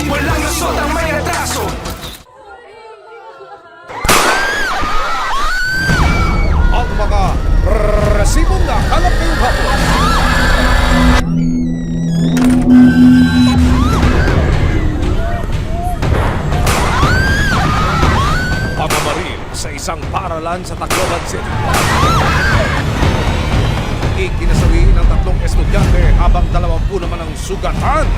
walang lusot ang may atraso. Ang mga resibong nakalap ngayong hapon. Pamamaril sa isang paaralan sa Tacloban City. Ikinasawi ng 3 estudyante habang 20 naman ang sugatan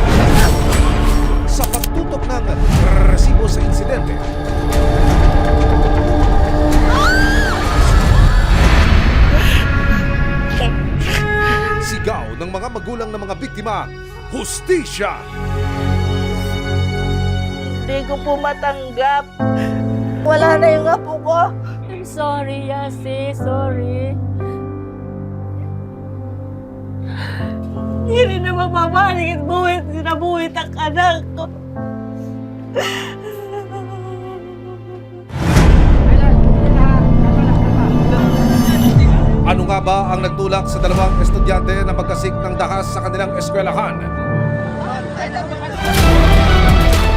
sa pagtutok ng resibo sa insidente. Sigaw ng mga magulang ng mga biktima, hustisya! Hindi ko po matanggap. Wala na yung apo ko. I'm sorry, Yasi. Sorry. Hindi rin na mapapalik at buwit. Sinabuwit ang anak ko. Ano nga ba ang nagtulak sa 2 estudyante na magkasik ng dahas sa kanilang eskwelahan?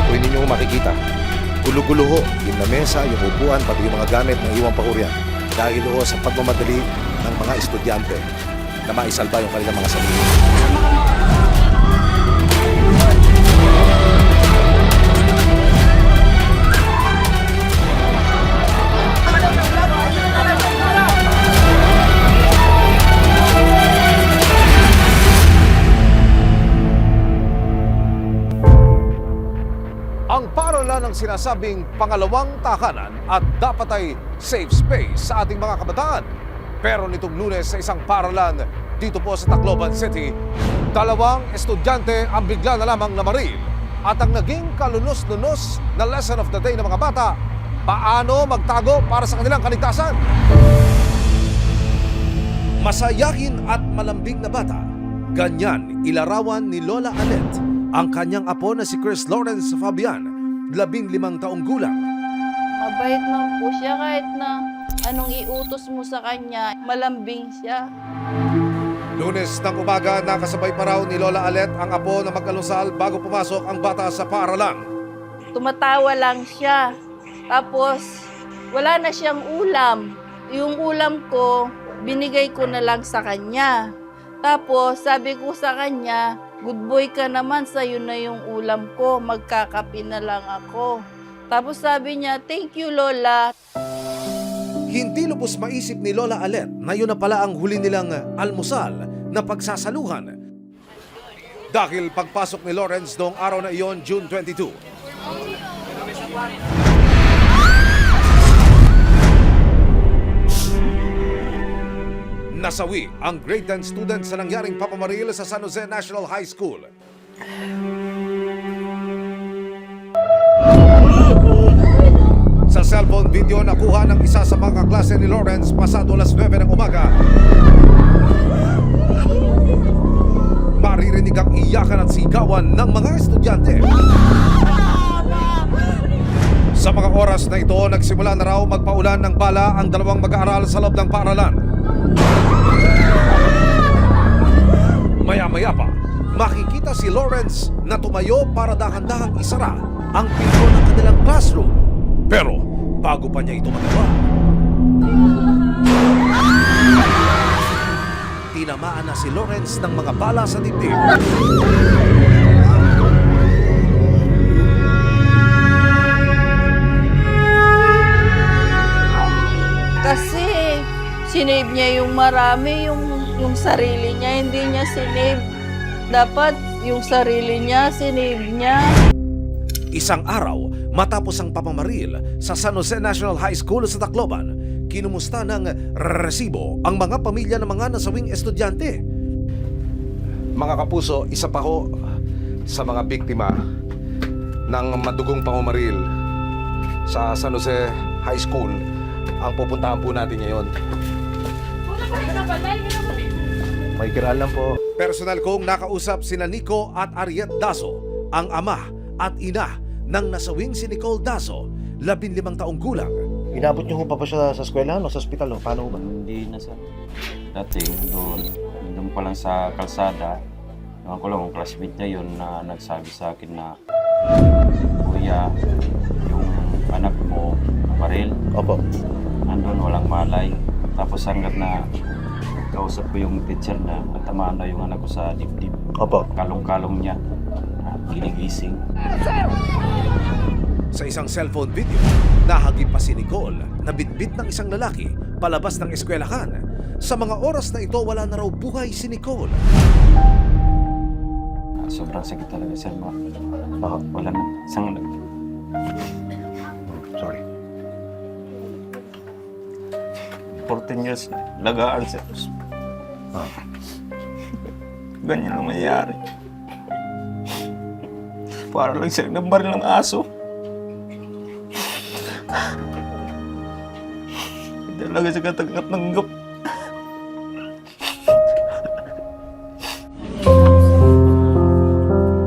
Kung ninyo makikita, gulo-gulo ho yung lamesa, yung upuan, pati yung mga gamit ng iwang pahuryan dahil ho sa pagmamadali ng mga estudyante na maisalba yung kanilang mga sarili. Ang paaralan ng sinasabing pangalawang tahanan at dapat ay safe space sa ating mga kabataan. Pero nitong Lunes sa isang paaralan dito po sa Tacloban City, 2 estudyante ang bigla na lamang namaril. At ang naging kalunos-lunos na lesson of the day ng mga bata, paano magtago para sa kanilang kaligtasan. Masayahin at malambing na bata, ganyan ilarawan ni Lola Alet ang kanyang apo na si Chris Lawrence Fabian, 15 taong gulang. Mabait man po siya kahit na anong iutos mo sa kanya, malambing siya. Lunes ng umaga, nakasabay pa raw ni Lola Alet ang apo na magkalusal bago pumasok ang bata sa paaralan. Tumatawa lang siya. Tapos, wala na siyang ulam. Yung ulam ko, binigay ko na lang sa kanya. Tapos, sabi ko sa kanya, good boy ka naman, sa'yo na yung ulam ko, magkakape na lang ako. Tapos sabi niya, thank you Lola. Hindi lubos maisip ni Lola Alet na yun na pala ang huli nilang almusal na pagsasaluhan. Dahil pagpasok ni Lawrence noong araw na iyon, June 22. Nasawi ang grade 10 student sa nangyaring papamaril sa San Jose National High School. Sa cellphone video nakuha ng isa sa mga kaklase ni Lawrence pasado alas 9 ng umaga, maririnig ang iyakan at sigawan ng mga estudyante. Sa mga oras na ito, nagsimula na raw magpaulan ng bala ang 2 mag-aaral sa loob ng paaralan. Maya-maya pa, makikita si Lawrence na tumayo para dahan-dahang isara ang pinto ng kanilang classroom. Pero bago pa niya ito magawa, tinamaan na si Lawrence ng mga bala sa dibdib. Kasi sinave niya yung marami, yung sarili niya, hindi niya sinave. Dapat yung sarili niya, sinave niya. Isang araw, matapos ang papamaril sa San Jose National High School sa Tacloban, kinumusta ng resibo ang mga pamilya ng mga nasawing estudyante. Mga kapuso, isa pa ho sa mga biktima ng madugong pangumaril sa San Jose High School ang pupuntahan po natin ngayon. May kiraan lang po. Personal kong nakausap sina Nico at Ariet Daso, ang ama at ina ng nasawing si Nicole Daso, 15 taong gulang. Inabot niyo ho pa siya sa eskwelahan o sa ospital? Paano ba? Hindi na sir. Dati doon pa lang sa kalsada, naman ko lang ang classmate niya yun na nagsabi sa akin na Kuya, yung anak mo, baril, Opo. andun walang malay. Tapos hanggat na kausap ko yung teacher na natamaan na yung anak ko sa dibdib. Opo. Kalong-kalong niya, ginigising. Sa isang cellphone video, nahagip pa si Nicole na bitbit ng isang lalaki palabas ng eskwelahan. Sa mga oras na ito, wala na raw buhay si Nicole. Sobrang sakit talaga, sir. Wala na. Isang Sorry. 14 years na. Lagaan, sir. Ganyan ang mayayari. Para lang siya nagbaril ng aso. Hindi talaga siya katanggap-tanggap.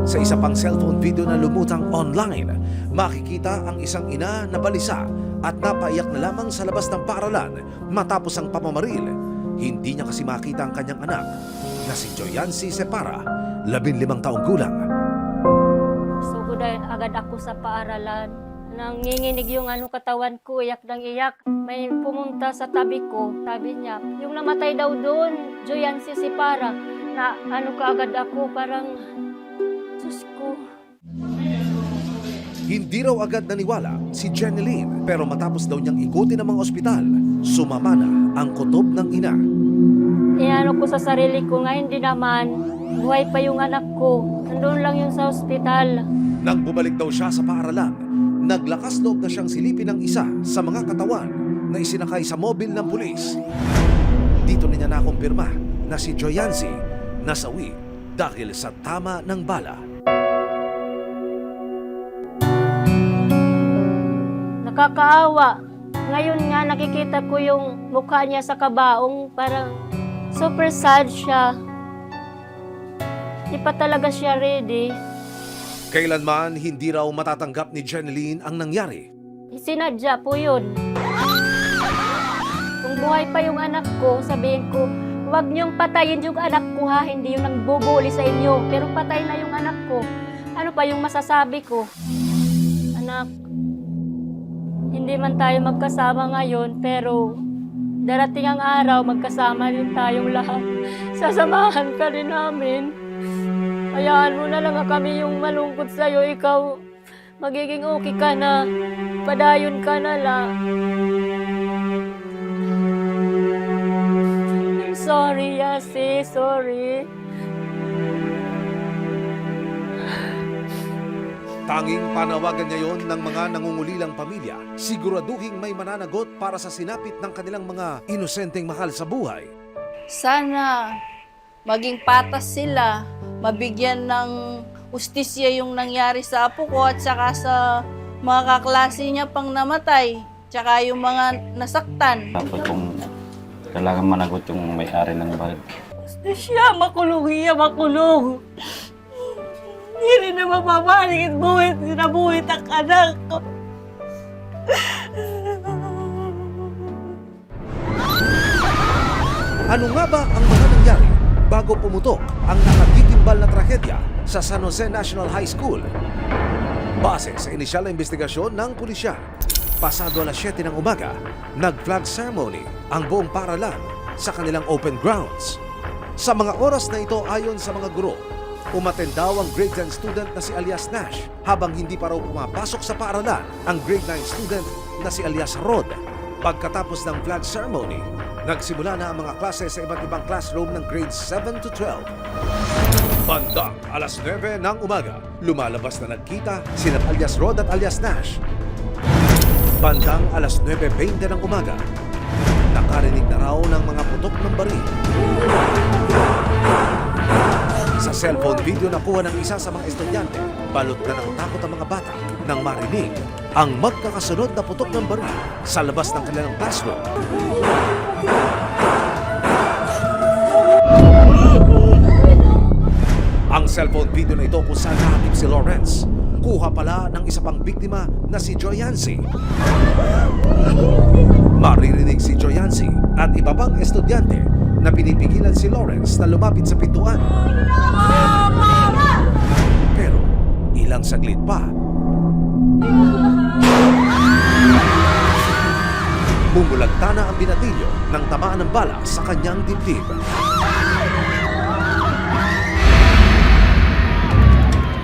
Sa isa pang cellphone video na lumutang online, makikita ang isang ina na balisa at napaiyak na lamang sa labas ng paaralan matapos ang pamamaril. Hindi niya kasi makita ang kanyang anak na si Joyancy Separa, 15 taong gulang. Sugod agad ako sa paaralan. Nanginginig yung katawan ko, iyak ng iyak. May pumunta sa tabi ko, sabi niya, yung namatay daw doon, Joyancy Separa, na kaagad ako, parang, Diyos ko. Hindi raw agad naniwala si Jeneline, pero matapos daw niyang ikutin ang mga ospital, sumama na ang kutob ng ina. Iano ko sa sarili ko, ngayon di naman, buhay pa yung anak ko. Nandun lang yun sa ospital. Nang bumalik daw siya sa paaralan, naglakas loob na siyang silipin ng isa sa mga katawan na isinakay sa mobil ng pulis. Dito niya nakumpirma na si Joyancy nasawi dahil sa tama ng bala. Nakakaawa. Ngayon nga nakikita ko yung mukha niya sa kabaong, parang super sad siya. Di pa talaga siya ready. Kailanman hindi raw matatanggap ni Jeneline ang nangyari. Sinadya po yun. Kung buhay pa yung anak ko, sabihin ko, huwag niyong patayin yung anak ko ha, hindi yung nangbubuli sa inyo. Pero patay na yung anak ko. Ano pa yung masasabi ko? Anak, hindi man tayo magkasama ngayon, pero darating ang araw, magkasama din tayong lahat. Sasamahan ka rin namin. Hayaan mo na lang kami yung malungkot sa'yo. Ikaw, magiging okay ka na. Padayon ka na lang. I'm sorry, Yasi. Sorry. Tanging panawagan niya yon ng mga nangungulilang pamilya, siguraduhing may mananagot para sa sinapit ng kanilang mga inosenteng mahal sa buhay. Sana maging patas sila, mabigyan ng ustisya yung nangyari sa apo ko at saka sa mga kaklase niya pang namatay, tsaka yung mga nasaktan. Dapat kung kailangan managot yung may-ari ng bahay. Siya, makulong iya, makulong. Hindi rin na mapapalik at buwit, sinabuhit ang anak ko. Ano nga ba ang mga nangyari bago pumutok ang nakatikimbal na trahedya sa San Jose National High School? Base sa inisyal na investigasyon ng pulisya, pasado alas 7 ng umaga, nag-flag ceremony ang buong paaralan sa kanilang open grounds. Sa mga oras na ito, ayon sa mga guro, umattend daw ang grade 10 student na si alias Nash, habang hindi pa raw pumapasok sa paaralan ang grade 9 student na si alias Rod. Pagkatapos ng flag ceremony, nagsimula na ang mga klase sa iba't ibang classroom ng grades 7 to 12. Bandang alas 9 ng umaga, lumalabas na nagkita sina alias Rod at alias Nash. Bandang alas 9:20 ng umaga, nakarinig na raw ng mga putok ng baril. Sa cellphone video na kuha ng isa sa mga estudyante, balot na ng takot ang mga bata nang marinig ang magkakasunod na putok ng baril sa labas ng kanilang classroom. Ang cellphone video na ito kung saan nakatip si Lawrence, kuha pala ng isa pang biktima na si Joyancy. Maririnig si Joyancy at iba pang estudyante na pinipigilan si Lawrence na lumapit sa pintuan. Pero ilang saglit pa. Bumulagta na ang binatilyo ng tamaan ng bala sa kanyang dibdib.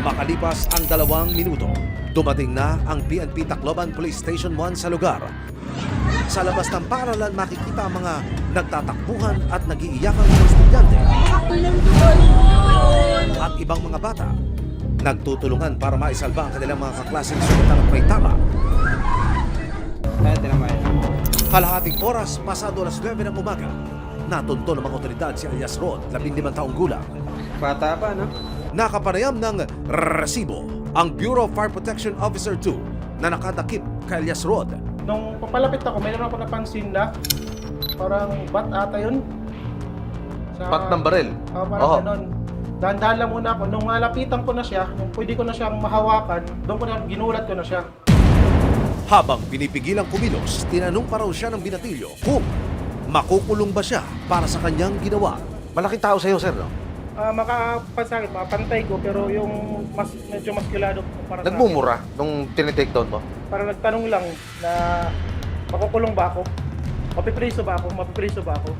Makalipas ang 2 minuto, dumating na ang PNP Tacloban Police Station 1 sa lugar. Sa labas ng paaralan makikita ang mga nagtatakbuhan at nag-iiyakang mga estudyante at ibang mga bata. Nagtutulungan para maisalba ang kanilang mga kaklaseng sugatan at may tama. Kalahating oras, pasado alas 9 ng umaga, natunto ng mga otoridad si alias Rod, 15 taong gulang. Bata pa, no? Nakapanayam ng resibo ang Bureau of Fire Protection Officer 2 na nakadakip kay alias Rod. Nung papalapit ako, mayroon ako napansin na parang bat ata yun. Bat ng baril? Parang ganun. Dahan-dahan lang muna ako. Nung malapitan ko na siya, nung pwede ko na siyang mahawakan, doon ko na ginulat ko na siya. Habang pinipigilang kumilos, tinanong pa raw siya ng binatilyo kung makukulong ba siya para sa kanyang ginawa. Malaking tao sa'yo, sir, no? Makapansakit, makapantay ko, pero yung medyo maskilado para sa Nagmumura nung tinitake down mo? akin. Para nagtanong lang na makukulong ba ako? Mapipriso ba ako? Mapipriso ba ako?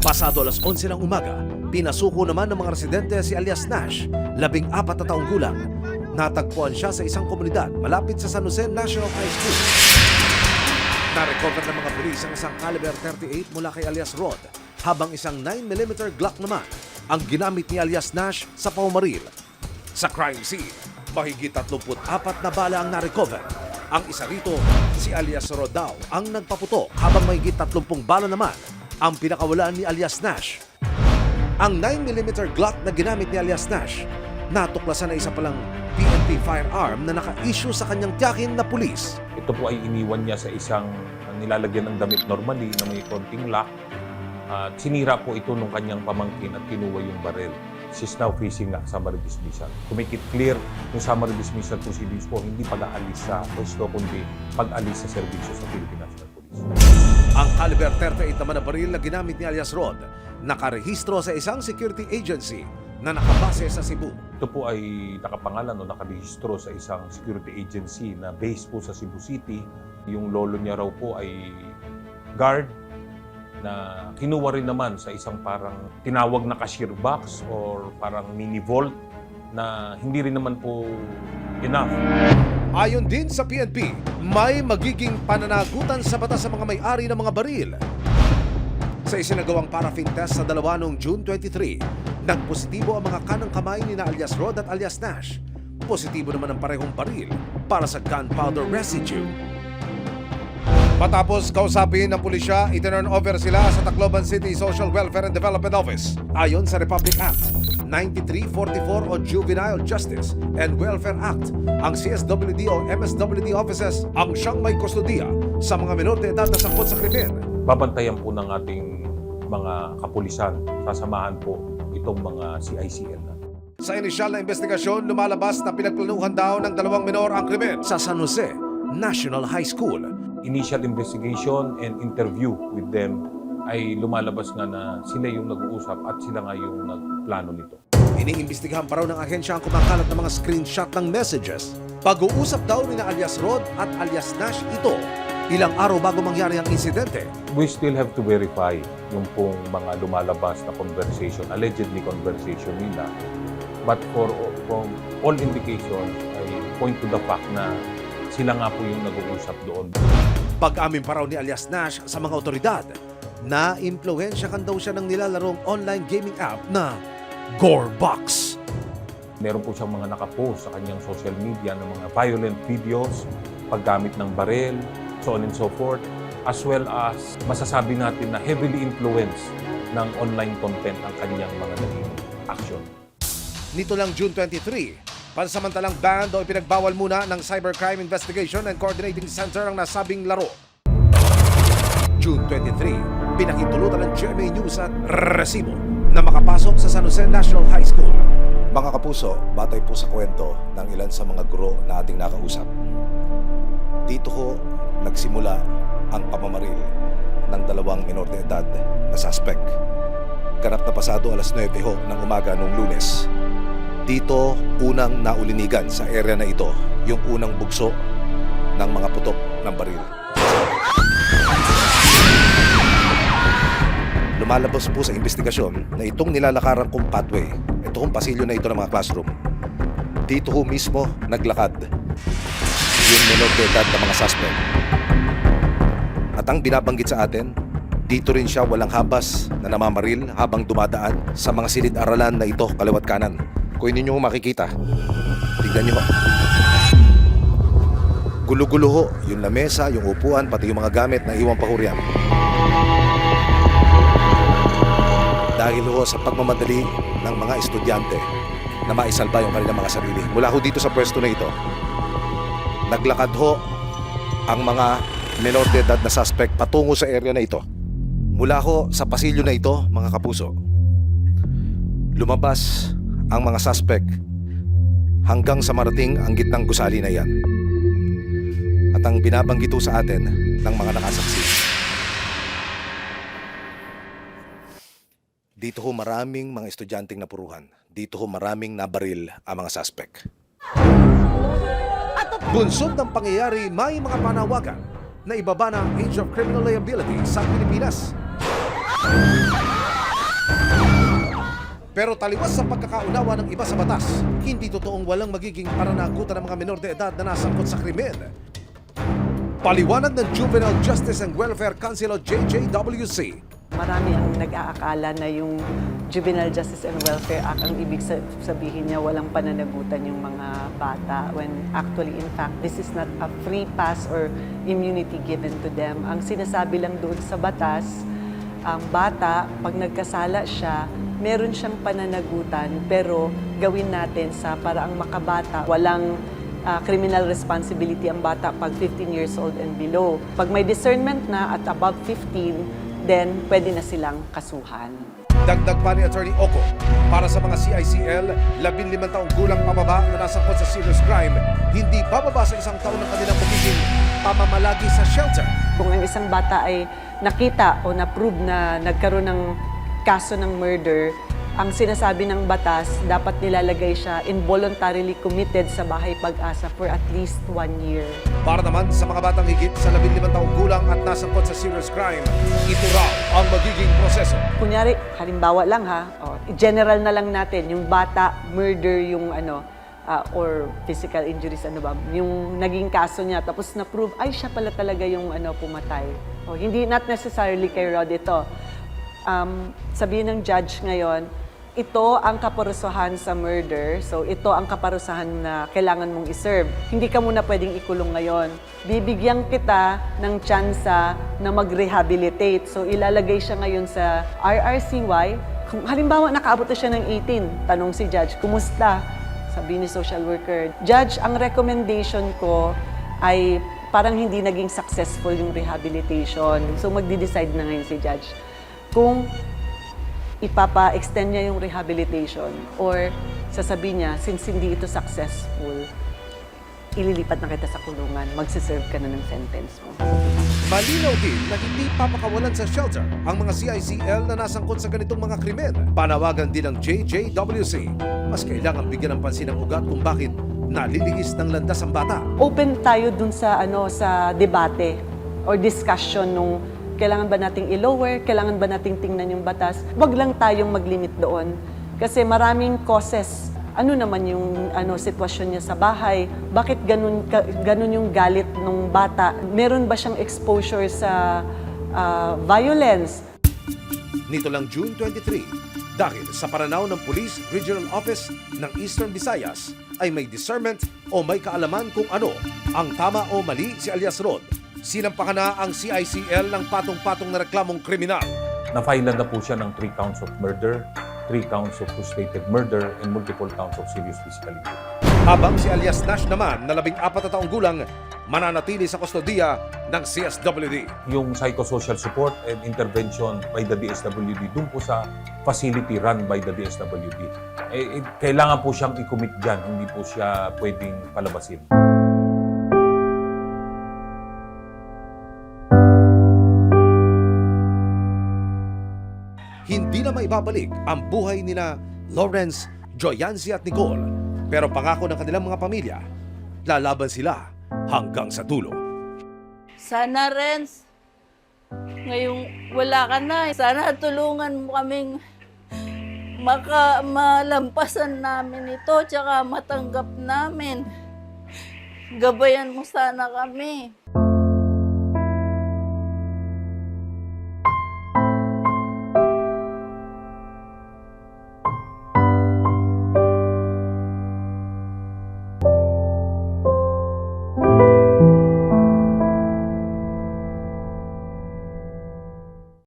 Pasado alas 11 ng umaga, pinasuko naman ng mga residente si alias Nash, 14 na taong gulang. Natagpuan siya sa isang komunidad malapit sa San Jose National High School. Na-recover ng mga pulis ang isang caliber 38 mula kay alias Rod, habang isang 9mm Glock naman ang ginamit ni alias Nash sa paumaril. Sa crime scene, mahigit 34 na bala ang na-recover. Ang isa rito, si alias Rod daw ang nagpaputok, habang mahigit 30 bala naman ang pinakawalaan ni alias Nash. Ang 9mm Glock na ginamit ni alias Nash, natuklasan na isa palang PNP firearm na naka-issue sa kanyang tiyakin na pulis. Ito po ay iniwan niya sa isang nilalagyan ng damit normally na may konting lock. At sinira po ito nung kanyang pamangkin at kinuha yung baril. She's now facing summary dismissal. To make it clear, yung summary dismissal proceedings po hindi pag-aalis sa pwesto kundi pag-alis sa serbisyo sa Philippine National Police. Ang caliber 38 naman na baril na ginamit ni alias Rod, nakarehistro sa isang security agency na nakabase sa Cebu. Ito po ay nakapangalan o nakarehistro sa isang security agency na based po sa Cebu City. Yung lolo niya raw po ay guard na kinuha rin naman sa isang parang tinawag na cashier box or parang mini vault na hindi rin naman po enough. Ayon din sa PNP, may magiging pananagutan sa batas sa mga may-ari ng mga baril. Sa isinagawang paraffin test sa dalawa noong June 23, nagpositibo ang mga kanang kamay ni na alias Rod at alias Nash. Positibo naman ang parehong baril para sa gunpowder residue. Matapos kausapin ng pulisya, itinurn over sila sa Tacloban City Social Welfare and Development Office. Ayon sa Republic Act 9344 o Juvenile Justice and Welfare Act, ang CSWD o MSWD offices ang siyang may kustodiya sa mga menor de edad na sangkot sa krimen. Babantayan po ng ating mga kapulisan, sasamahan po itong mga CICL na. Sa inisyal na investigasyon, lumalabas na pinagplanuhan daw ng 2 menor ang krimen sa San Jose National High School. Initial investigation and interview with them ay lumalabas nga na sila yung nag-uusap at sila nga yung nagplano nito. Iniimbestigahan pa raw ng ahensya ang kumakalat ng mga screenshot ng messages. Pag-uusap daw ni na alias Rod at alias Nash ito ilang araw bago mangyari ang insidente. We still have to verify yung pong mga lumalabas na conversation, allegedly conversation nila. But from all indications, ay point to the fact na sila nga po yung nag-uusap doon. Pag-amin pa raw ni alias Nash sa mga otoridad, na-impluwensya kan daw siya ng nilalarong online gaming app na Gorebox. Meron po siyang mga nakapost sa kanyang social media ng mga violent videos, paggamit ng baril, so on and so forth, as well as masasabi natin na heavily influenced ng online content ang kanyang mga naging action. Nito lang June 23, pansamantalang banned o ipinagbawal muna ng Cybercrime Investigation and Coordinating Center ang nasabing laro. June 23, pinakitulutan ng GMA News at resibo na makapasok sa San Jose National High School. Mga kapuso, batay po sa kwento ng ilan sa mga guro na ating nakausap. Dito ho nagsimula ang pamamaril ng 2 menor de edad na suspect. Ganap na pasado alas 9 ho ng umaga noong Lunes. Dito unang naulinigan sa area na ito yung unang bugso ng mga putok ng baril. Lumalabas po sa investigasyon na itong nilalakaran kong pathway, ito kong pasilyo na ito ng mga classroom, dito ho mismo naglakad yung menor de edad na mga suspect. At ang binabanggit sa atin, dito rin siya walang habas na namamaril habang dumadaan sa mga silid-aralan na ito kaliwat kanan. Kung hindi nyo makikita, tignan nyo. Gulo-gulo ho, yung lamesa, yung upuan, pati yung mga gamit na iwan pa ho riyan. Dahil ho sa pagmamadali ng mga estudyante na maisalba yung kanilang mga sarili. Mula ho dito sa pwesto na ito, naglakad ho ang mga menor de edad na suspect patungo sa area na ito. Mula ho sa pasilyo na ito, mga kapuso, lumabas ang mga suspect hanggang sa marating ang gitnang gusali na yan. At ang binabanggit ho sa atin ng mga nakasaksi, dito ho maraming mga estudyanteng napuruhan. Dito ho maraming nabaril ang mga suspect. Bunsod ng pangyayari, may mga panawagan na ibaba na ang age of criminal liability sa Pilipinas. Pero taliwas sa pagkakaunawa ng iba sa batas, hindi totoong walang magiging pananagutan ng mga menor de edad na nasangkot sa krimen. Paliwanag ng Juvenile Justice and Welfare Council o JJWC. Marami ang nag-aakala na yung Juvenile Justice and Welfare Act, ang ibig sabihin niya walang pananagutan yung mga bata, when actually, in fact, this is not a free pass or immunity given to them. Ang sinasabi lang doon sa batas, ang bata, pag nagkasala siya, meron siyang pananagutan, pero gawin natin sa paraang makabata. Walang criminal responsibility ang bata pag 15 years old and below. Pag may discernment na at above 15, then pwede na silang kasuhan. Dagdag pa ni Attorney Oco, para sa mga CICL, 15 taong gulang pababa na nasangkot sa serious crime, hindi bababa sa 1 taon ng kanilang magiging pamamalagi sa shelter. Kung ang isang bata ay nakita o na-prove na nagkaroon ng kaso ng murder, ang sinasabi ng batas, dapat nilalagay siya involuntarily committed sa Bahay Pag-asa for at least 1 year. Para naman sa mga batang higit sa 15 taong gulang at nasangkot sa serious crime, ito raw ang magiging proseso. Kunyari, halimbawa lang general na lang natin, yung bata, murder, yung or physical injuries, yung naging kaso niya, tapos na-prove, ay siya pala talaga yung pumatay. Hindi, not necessarily kay Rod ito. Sabihin ng judge ngayon, ito ang kaparusahan sa murder, so ito ang kaparusahan na kailangan mong iserve. Hindi ka muna pwedeng ikulong ngayon. Bibigyan kita ng tsansa na mag-rehabilitate. So ilalagay siya ngayon sa RRCY. Kung halimbawa nakaabot na siya ng 18, tanong si judge, kumusta? Sabi ni social worker, judge, ang recommendation ko ay parang hindi naging successful yung rehabilitation. So magdi-decide na ngayon si judge kung ipapa-extend niya yung rehabilitation or sasabihin niya, since hindi ito successful, ililipat na kita sa kulungan, magsiserve ka na ng sentence mo. Malinaw din na hindi papakawalan sa shelter ang mga CICL na nasangkot sa ganitong mga krimen. Panawagan din ng JJWC, mas kailangan bigyan ng pansin ang ugat kung bakit nalilihis ng landas ang bata. Open tayo dun sa sa debate or discussion nung kailangan ba nating i-lower, kailangan ba nating tingnan yung batas. Wag lang tayong mag-limit doon. Kasi maraming causes. Ano naman yung sitwasyon niya sa bahay? Bakit ganun yung galit ng bata? Meron ba siyang exposure sa violence? Nito lang June 23, dahil sa pananaw ng Police Regional Office ng Eastern Visayas ay may discernment o may kaalaman kung ano ang tama o mali si alias Rod. Sinampakan na ang CICL ng patong-patong na reklamong kriminal. Na-file na po siya ng 3 counts of murder, 3 counts of frustrated murder, and multiple counts of serious physical injury. Habang si alias Nash naman na 14 na taong gulang mananatili sa kustodiya ng CSWD. Yung psychosocial support and intervention by the DSWD dun po sa facility run by the DSWD. Kailangan po siyang i-commit dyan, hindi po siya pwedeng palabasin. hindi na maibabalik ang buhay nina Lawrence, Joyancy at Nicole. Pero pangako ng kanilang mga pamilya, lalaban sila hanggang sa dulo. Sana, Renz, ngayong wala ka na, sana tulungan mo kaming malampasan namin ito, tsaka matanggap namin. Gabayan mo sana kami.